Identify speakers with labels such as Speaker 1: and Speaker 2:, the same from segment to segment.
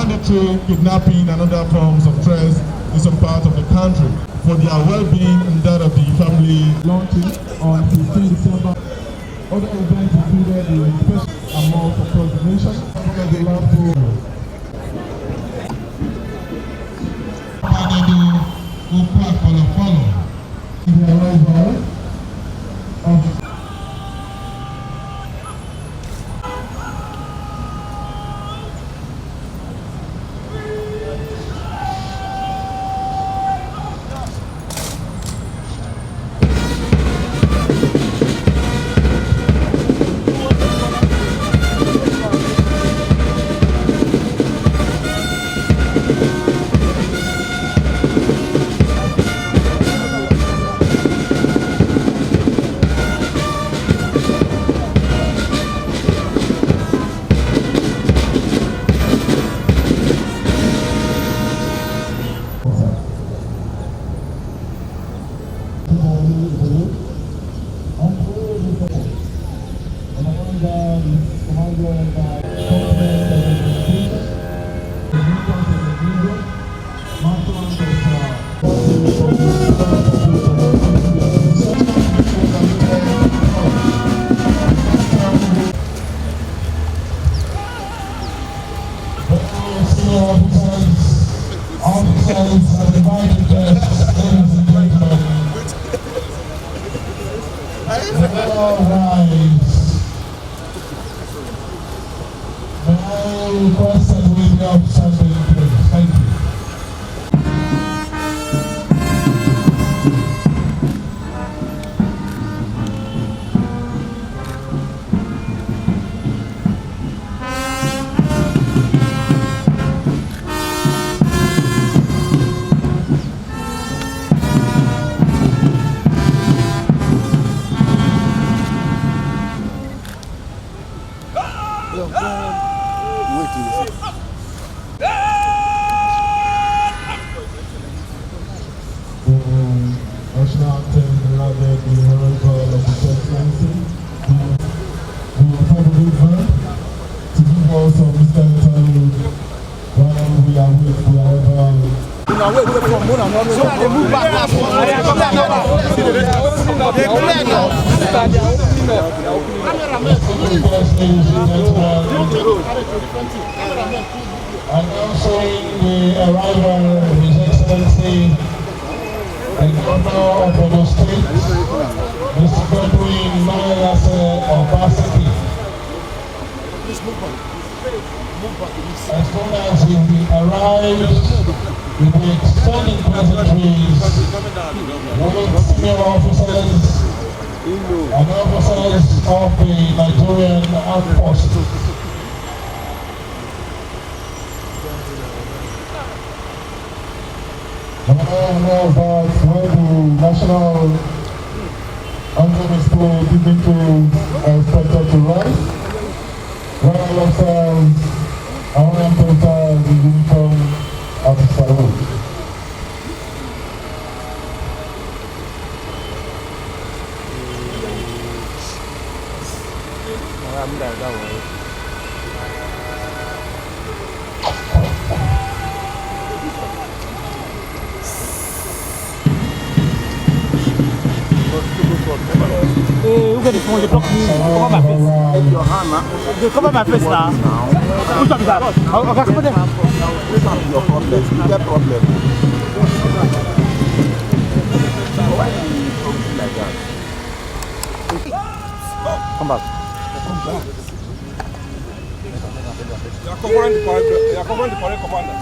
Speaker 1: banditry, kidnapping, and other forms of stress in some parts of the country. For their well-being and that of the family.
Speaker 2: Launching on 15 December. Other events included the special amount across the nation. The arrival of
Speaker 1: announcing the arrival of His Excellency, the Governor of Ondo State, Mr. Godwin Obaseki. As soon as he arrives, we will be extending pleasantries with senior officers and officers of the Nigerian Armed Forces. I know about where the national anthem is played, dignitaries are expected to rise. Royal officers and representatives in uniform of the salute.
Speaker 3: Look at the phone, you block me. Cover my face. Cover my face now. Which one is that? Okay, come on there.
Speaker 4: This one is your problem. You get problem. Why are you talking like that?
Speaker 3: Come back.
Speaker 5: You are covering the parade commander.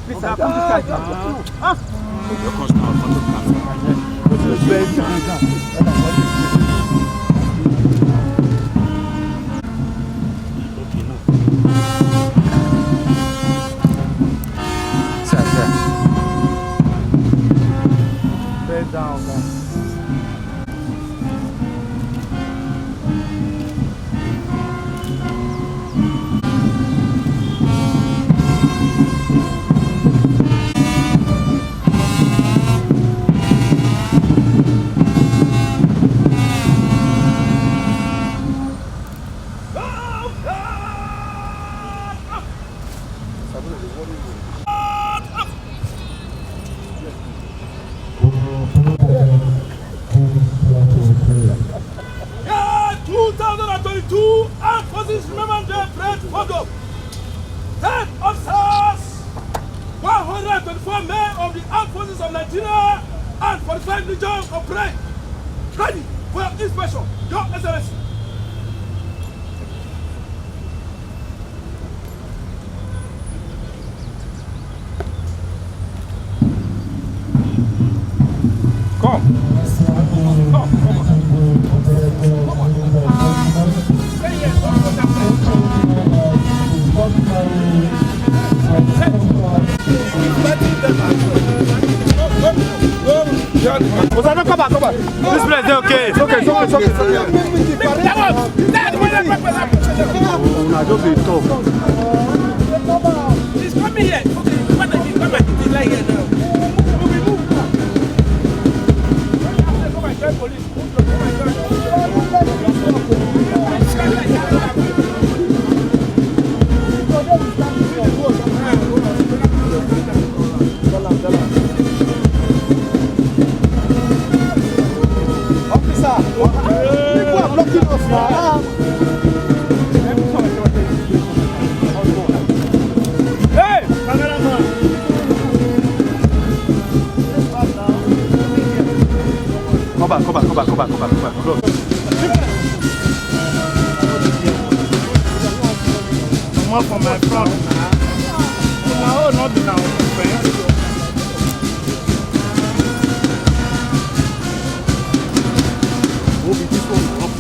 Speaker 3: Please, come to side now.
Speaker 4: Your customer
Speaker 3: Bed down, man.
Speaker 5: Forces Remembrance Day Parade photo. Head officers, 124 men of the Armed Forces of Nigeria and 45 Legion operate. Ready for inspection, Your Excellency.
Speaker 3: Come back. This place is okay. It's okay.
Speaker 5: He's coming here. Okay, come back. He's like here now. Come and join police.
Speaker 3: Come back. Come from my front now. No, not now, friend. We'll be this one up.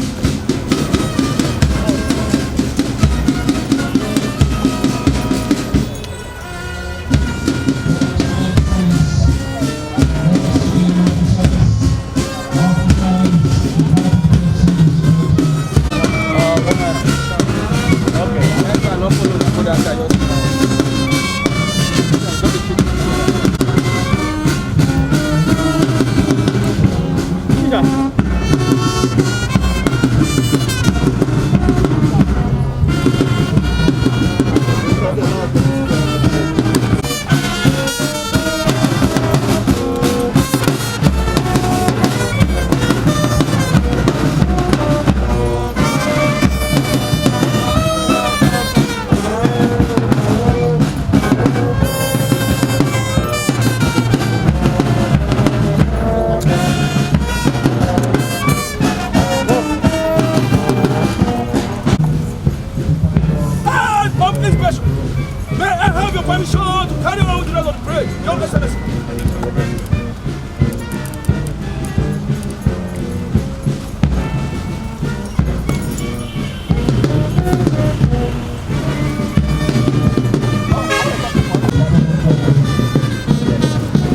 Speaker 5: Permission to carry on with the rest of the parade. Your Excellency.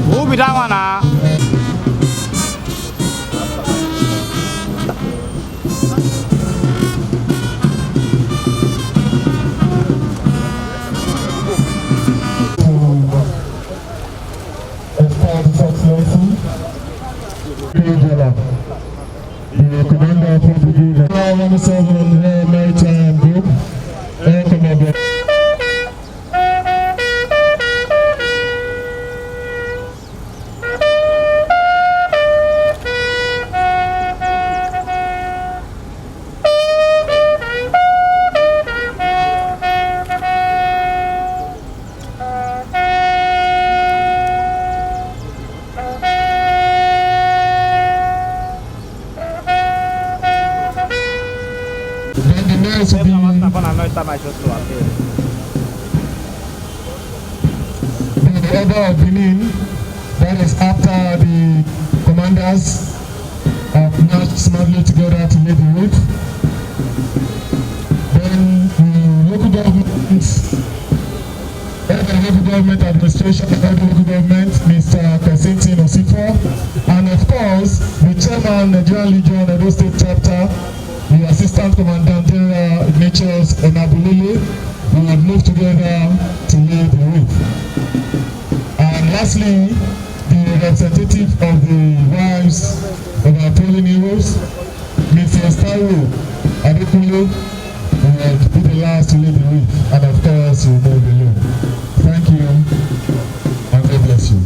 Speaker 3: Who be that one now?
Speaker 1: The commander of the brigade, maritime group, Air Commodore. The order of Benin, that is after the commanders have marched smartly together to lead the route. Then the local government, the local government administration, the local government, Mr. Kasintin Osifo, and of course the chairman, Nigerian Legion, Edo State Chapter, the Assistant Commandant General Ignatius Onabulele, we have moved together to lead the route. And lastly, the representative of the wives of our fallen heroes, Mrs. Taiwo Adekunle, will be the last to lead the route, and of course, we will move below. Thank you, and God bless you.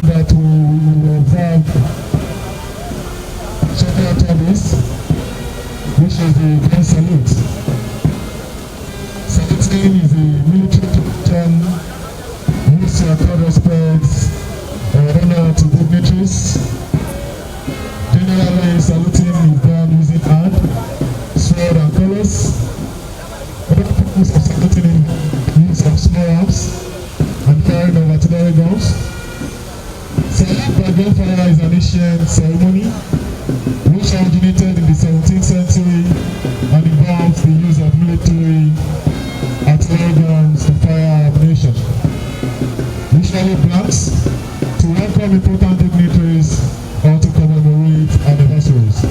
Speaker 1: That will have shortly after this, which is the grand salute. Saluting is a military tradition used to accord respect or honor to dignitaries. Generally, saluting is done using hand, sword, and colors. Other purposes of saluting in use of small arms and firing of artillery guns. Salute by gunfire is an ancient ceremony which originated in the 17th century and involves the use of military artillery guns to fire ammunition, usually blanks, to welcome important dignitaries or to commemorate anniversaries.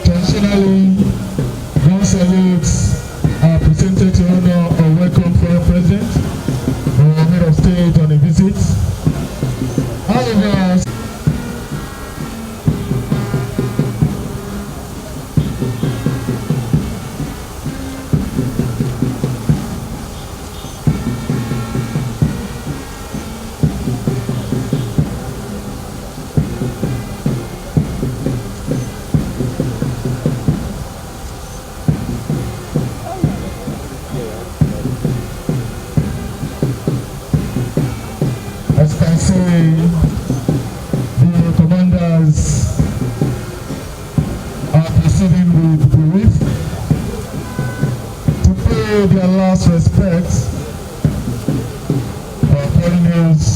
Speaker 1: Traditionally, gun salutes are presented to honor or welcome foreign president or head of state on a visit. However, as you can see, the commanders are proceeding with brief to pay their last respects for foreigners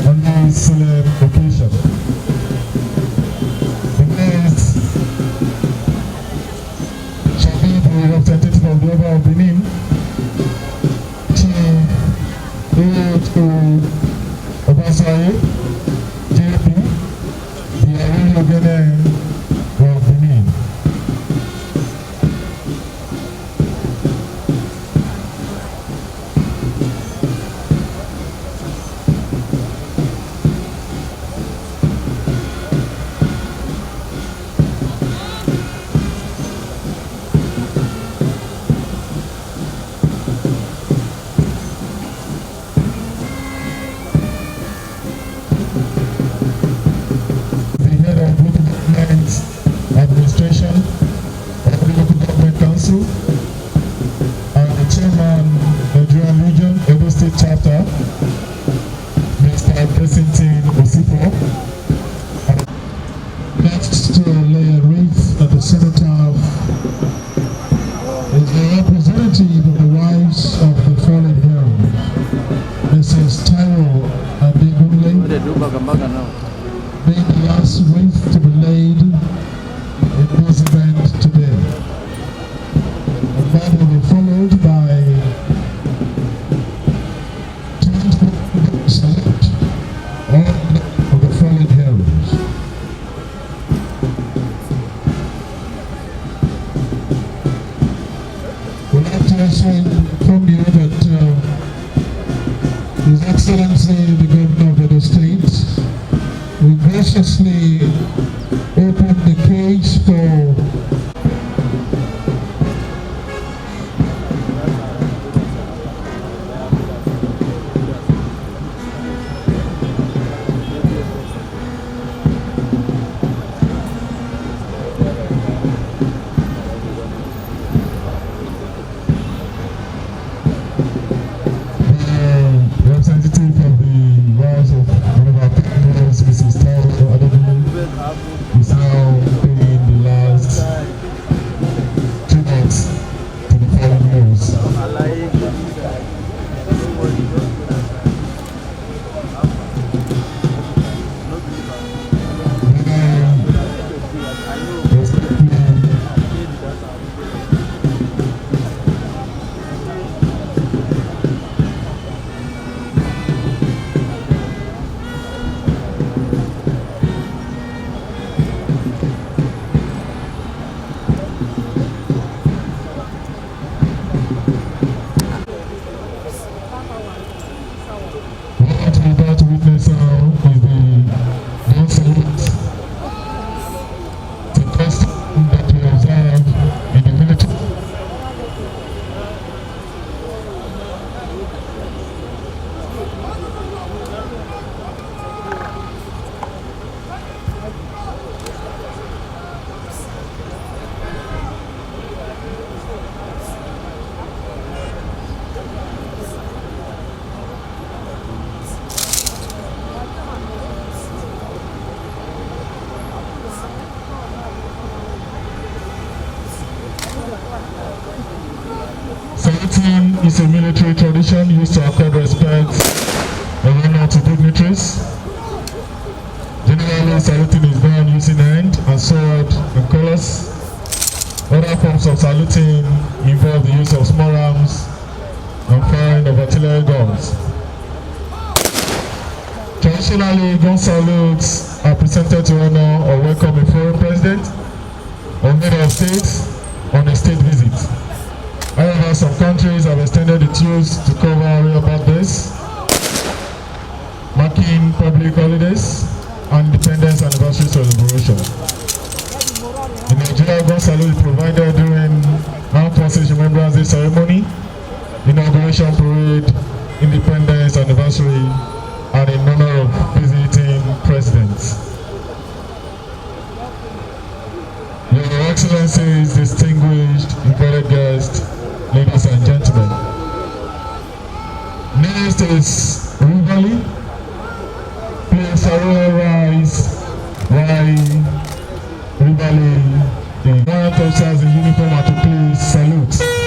Speaker 1: on this solemn occasion. The next shall be the representative of the Oba of Benin, Obaseki, JP, the Armenian of Benin. Administration of the Local Government Council and the Chairman, Nigerian Region, Edo State Chapter, Mr. Blessington Osifo. Next to lay a wreath at the cenotaph is the representative of the wives of the fallen heroes, Mrs. Tyrell and Degunle. May the last wreath to be laid in this event today. And that will be followed by 10 salute all of the fallen heroes. We'd like to also inform you that His Excellency the Governor of Edo State will graciously open the cage for the representative of the wives of one of our partners, Mrs. Tao. is a military tradition used to accord respect and honor to dignitaries. Generally, saluting is done using hand and sword and colors. Other forms of saluting involve the use of small arms and firing of artillery guns. Traditionally, gun salutes are presented to honor or welcome a foreign president or head of state on a state visit. However, some countries have extended its use to cover real birthdays, marking public holidays, and independence anniversary celebration. In Nigeria, gun salute is provided during Armed Forces Remembrance Day ceremony, inauguration parade, independence anniversary, and in honor of visiting presidents. Your Excellencies, distinguished invited guests, ladies and gentlemen. Next is Rivali. Please all rise while Rivali, the warrant officers in uniform, are to please salute.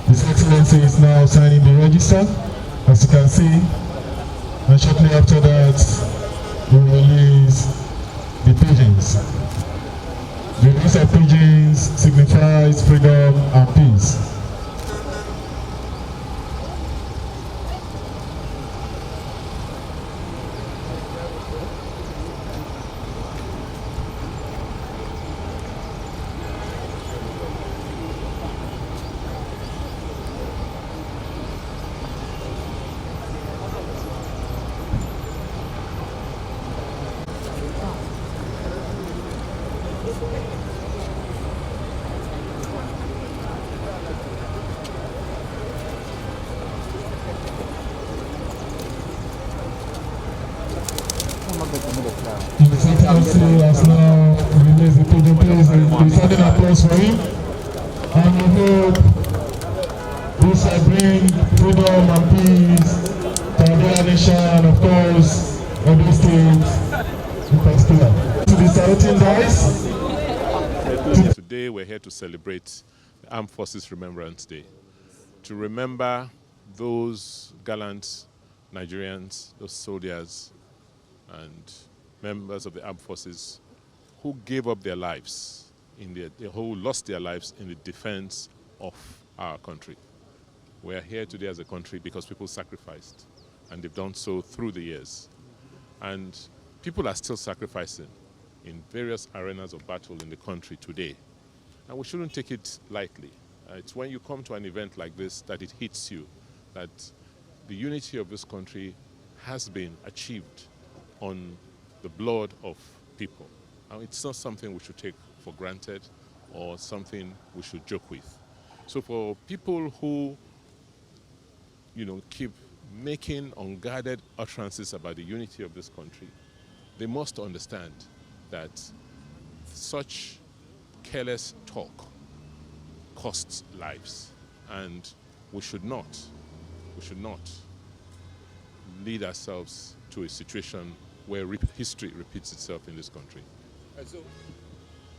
Speaker 1: His Excellency is now signing the register, as you can see, and shortly after that, we will release the pigeons. The release of pigeons signifies freedom and peace. His Excellency has now released the pigeon. Please, a sudden applause for him. And we hope this will bring freedom and peace to our nation and, of course, every state in particular. To the saluting guys.
Speaker 6: Today we're here to celebrate the Armed Forces Remembrance Day, to remember those gallant Nigerians, those soldiers and members of the armed forces who gave up their lives, who lost their lives in the defense of our country. We are here today as a country because people sacrificed, and they've done so through the years. And people are still sacrificing in various arenas of battle in the country today. And we shouldn't take it lightly. It's when you come to an event like this that it hits you that the unity of this country has been achieved on the blood of people. And it's not something we should take for granted or something we should joke with. So for people who, keep making unguarded utterances about the unity of this country, they must understand that such careless talk costs lives, and we should not lead ourselves to a situation where history repeats itself in this country.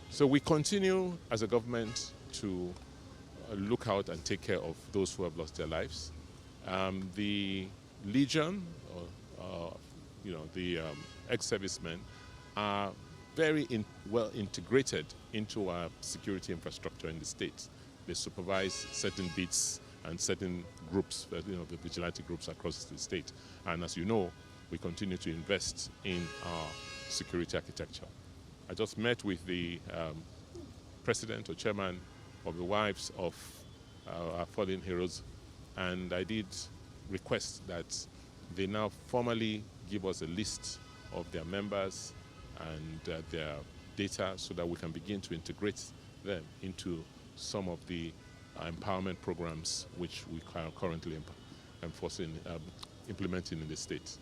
Speaker 6: So we continue as a government to look out and take care of those who have lost their lives. The Legion, the ex-servicemen, are very well integrated into our security infrastructure in the state. They supervise certain beats and certain groups, the vigilante groups across the state. And as you know, we continue to invest in our security architecture. I just met with the president or chairman of the wives of our fallen heroes, and I did request that they now formally give us a list of their members and their data so that we can begin to integrate them into some of the empowerment programs which we are currently implementing in the state.